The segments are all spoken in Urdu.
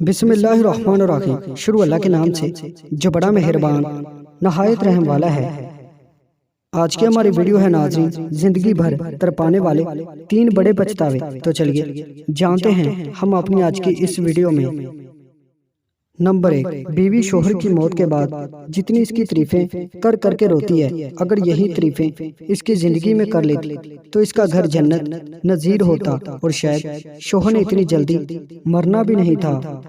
بسم اللہ الرحمن الرحیم۔ شروع اللہ کے نام سے جو بڑا مہربان نہایت رحم والا ہے۔ آج کی ہماری ویڈیو ہے ناظرین زندگی بھر تڑپانے والے 3 بڑے پچھتاوے۔ تو چلیے جانتے ہیں ہم اپنی آج کی اس ویڈیو میں۔ نمبر 1، بیوی شوہر کی موت کے بعد جتنی اس کی تعریفیں کر کر کے روتی ہے، اگر یہی تعریفیں اس کی زندگی میں کر لیتی تو اس کا گھر جنت نظیر ہوتا اور شاید شوہر نے اتنی جلدی مرنا بھی نہیں تھا۔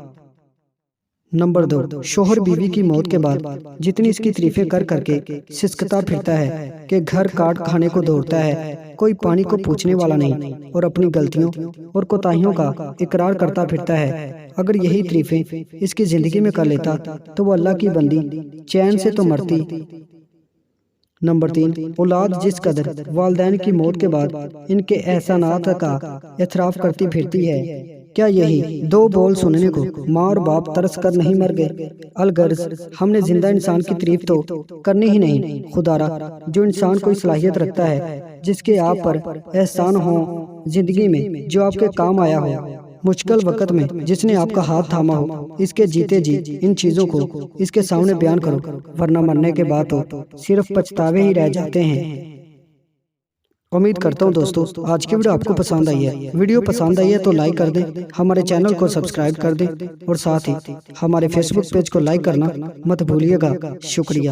نمبر 2، شوہر بیوی کی موت کے بعد جتنی اس کی تعریفیں کر کر کے سسکتا پھرتا ہے کہ گھر کاٹ کھانے کو دوڑتا ہے، کوئی پانی کو پوچھنے والا نہیں اور اپنی غلطیوں اور کوتاہیوں کا اقرار کرتا پھرتا ہے، اگر یہی تعریفیں اس کی زندگی میں کر لیتا تو وہ اللہ کی بندی چین سے تو مرتی۔ نمبر 3، اولاد جس قدر والدین کی موت کے بعد ان کے احسانات کا اعتراف کرتی پھرتی ہے، کیا یہی 2 بول سننے کو ماں اور باپ ترس کر نہیں مر گئے؟ الغرض ہم نے زندہ انسان کی تعریف تو کرنی ہی نہیں، خدارا جو انسان کوئی صلاحیت رکھتا ہے جس کے آپ پر احسان ہو زندگی میں، جو آپ کے کام آیا ہو مشکل وقت میں، جس نے آپ کا ہاتھ تھاما ہو، اس کے جیتے جی ان چیزوں کو اس کے سامنے بیان کرو، ورنہ مرنے کے بعد تو صرف پچھتاوے ہی رہ جاتے ہیں۔ امید کرتا ہوں دوستو آج کی ویڈیو آپ کو پسند آئی ہے۔ ویڈیو پسند آئی ہے تو لائک کر دیں، ہمارے چینل کو سبسکرائب کر دیں اور ساتھ ہی ہمارے فیس بک پیج کو لائک کرنا مت بھولیے گا۔ شکریہ۔